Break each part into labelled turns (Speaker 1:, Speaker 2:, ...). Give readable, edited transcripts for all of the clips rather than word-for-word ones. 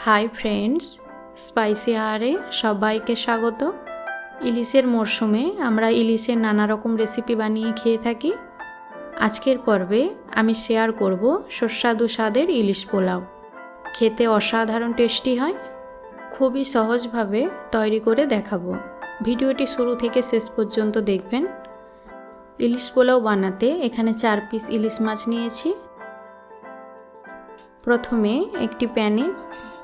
Speaker 1: Hi friends, spicy আহারে সবাইকে স্বাগত। ইলিশের মরশুমে আমরা ইলিশের নানা রকম রেসিপি বানিয়ে খেয়ে থাকি। আজকের পর্বে আমি শেয়ার করব সুস্বাদু স্বাদের ইলিশ পোলাও। খেতে অসাধারণ টেস্টি হয়। খুবই সহজভাবে তৈরি করে দেখাবো। ভিডিওটি শুরু থেকে শেষ পর্যন্ত দেখবেন। ইলিশ পোলাও বানাতে এখানে 4 পিস ইলিশ মাছ নিয়েছি। প্রথমে একটি প্যানে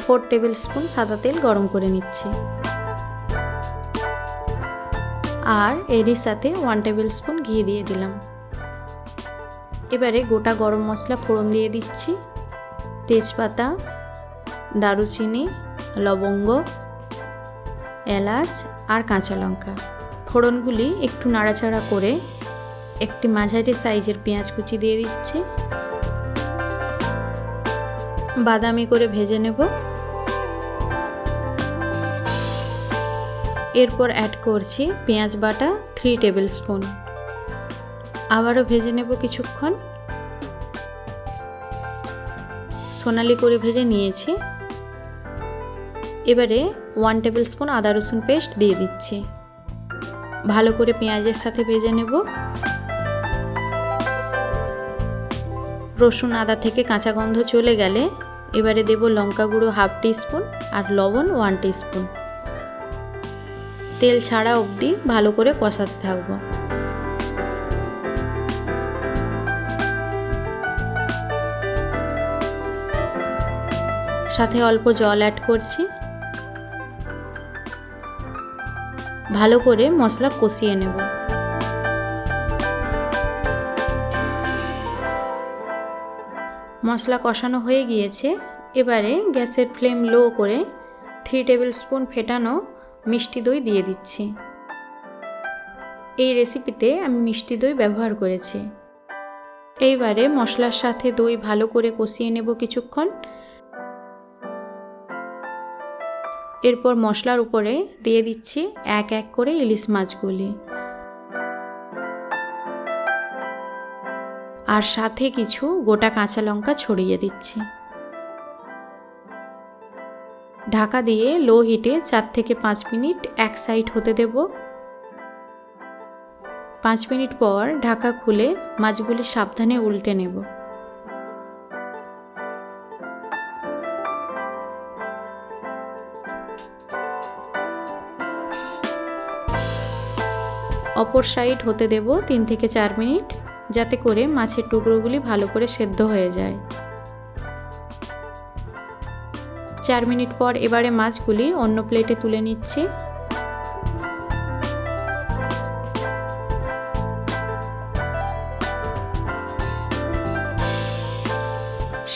Speaker 1: 4 টেবিল স্পুন সাদা তেল গরম করে নিচ্ছি, আর এরই সাথে 1 টেবিল স্পুন ঘি দিয়ে দিলাম। এবারে গোটা গরম মশলা ফোড়ন দিয়ে দিচ্ছি, তেজপাতা, দারুচিনি, লবঙ্গ, এলাচ আর কাঁচা লঙ্কা। ফোড়নগুলি একটু নাড়াচাড়া করে একটি মাঝারি সাইজের পেঁয়াজ কুচি দিয়ে দিচ্ছি, বাদামি করে ভেজে নেব। এরপর অ্যাড করছি পেঁয়াজ বাটা 3 টেবিল স্পুন। আবারও ভেজে নেব কিছুক্ষণ। সোনালি করে ভেজে নিয়েছি। এবারে 1 টেবিল স্পুন আদা রসুন পেস্ট দিয়ে দিচ্ছি। ভালো করে পেঁয়াজের সাথে ভেজে নেব। রসুন আদা থেকে কাঁচা গন্ধ চলে গেলে এবারে দেব লঙ্কা গুঁড়ো 1/2 টিস্পুন আর লবণ 1 টিস্পুন। তেল ছাড়া অবধি ভালো করে কষাতে থাকব। সাথে অল্প জল অ্যাড করছি। ভালো করে মশলা কষিয়ে নেব। মশলা কষানো হয়ে গিয়েছে। এবারে গ্যাসের ফ্লেম লো করে 3 টেবিল স্পুন ফেটানো মিষ্টি দই দিয়ে দিচ্ছি। এই রেসিপিতে আমি মিষ্টি দই ব্যবহার করেছি। এইবারে মশলার সাথে দই ভালো করে কষিয়ে নেব কিছুক্ষণ। এরপর মশলার উপরে দিয়ে দিচ্ছি এক এক করে ইলিশ মাছগুলি, আর সাথে কিছু গোটা কাঁচা লঙ্কা ছড়িয়ে দিচ্ছি। ঢাকা দিয়ে লো হিটে 4 থেকে 5 মিনিট এক সাইড হতে দেব। 5 মিনিট পর ঢাকা খুলে মাছগুলি সাবধানে উল্টে নেব। অপর সাইড হতে দেব 3 থেকে 4 মিনিট, যাতে করে মাছের টুকরোগুলি ভালো করে সেদ্ধ হয়ে যায়। 4 মিনিট পর এবারে মাছগুলি অন্য প্লেটে তুলে নিচ্ছি।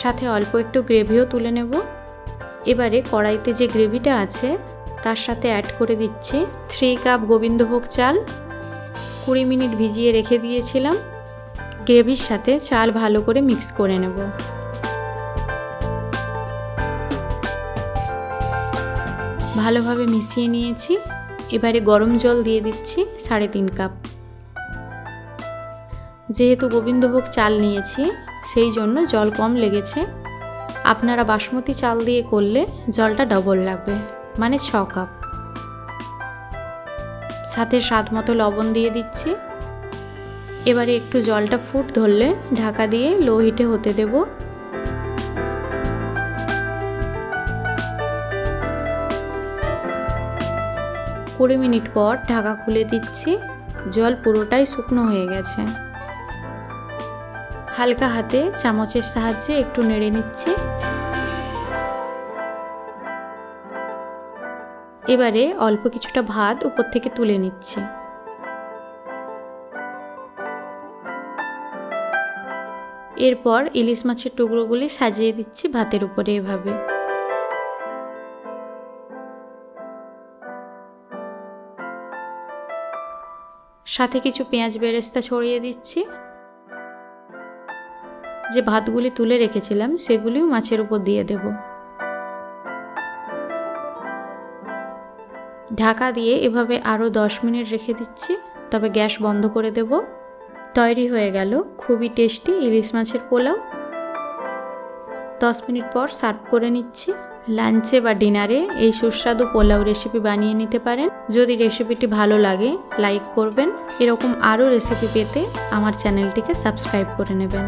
Speaker 1: সাথে অল্প একটু গ্রেভিও তুলে নেব। এবারে কড়াইতে যে গ্রেভিটা আছে তার সাথে অ্যাড করে দিচ্ছি 3 কাপ গোবিন্দভোগ চাল। 20 মিনিট ভিজিয়ে রেখে দিয়েছিলাম। গ্রেভির সাথে চাল ভালো করে মিক্স করে নেব। ভালোভাবে মিশিয়ে নিয়েছি। এবারে গরম জল দিয়ে দিচ্ছি 3.5 কাপ। যেহেতু গোবিন্দভোগ চাল নিয়েছি সেই জন্য জল কম লেগেছে। আপনারা বাসমতি চাল দিয়ে করলে জলটা ডবল লাগবে, মানে 6 কাপ। সাথে স্বাদ মতো লবণ দিয়ে দিচ্ছি। এবারে একটু জলটা ফুট ধরলে ঢাকা দিয়ে লো হিটে হতে দেব। কুড়ি মিনিট পর ঢাকা খুলে দিচ্ছি। জল পুরোটাই শুকনো হয়ে গেছে। হালকা হাতে চামচের সাহায্যে একটু নেড়ে নিচ্ছি। এবারে অল্প কিছুটা ভাত উপর থেকে তুলে নিচ্ছি। এরপর ইলিশ মাছের টুকরোগুলি সাজিয়ে দিচ্ছি ভাতের উপরে এভাবে। সাথে কিছু পেঁয়াজ বেরেস্তা ছড়িয়ে দিচ্ছি। যে ভাতগুলি তুলে রেখেছিলাম সেগুলিও মাছের উপর দিয়ে দেব। ঢাকা দিয়ে এভাবে আরও 10 মিনিট রেখে দিচ্ছি, তবে গ্যাস বন্ধ করে দেব। তৈরি হয়ে গেল খুবই টেস্টি ইলিশ মাছের পোলাও। 10 মিনিট পর সার্ভ করে নিচ্ছি। লাঞ্চে বা ডিনারে এই সুস্বাদু পোলাও রেসিপি বানিয়ে নিতে পারেন। যদি রেসিপিটি ভালো লাগে লাইক করবেন। এরকম আরও রেসিপি পেতে আমার চ্যানেলটিকে সাবস্ক্রাইব করে নেবেন।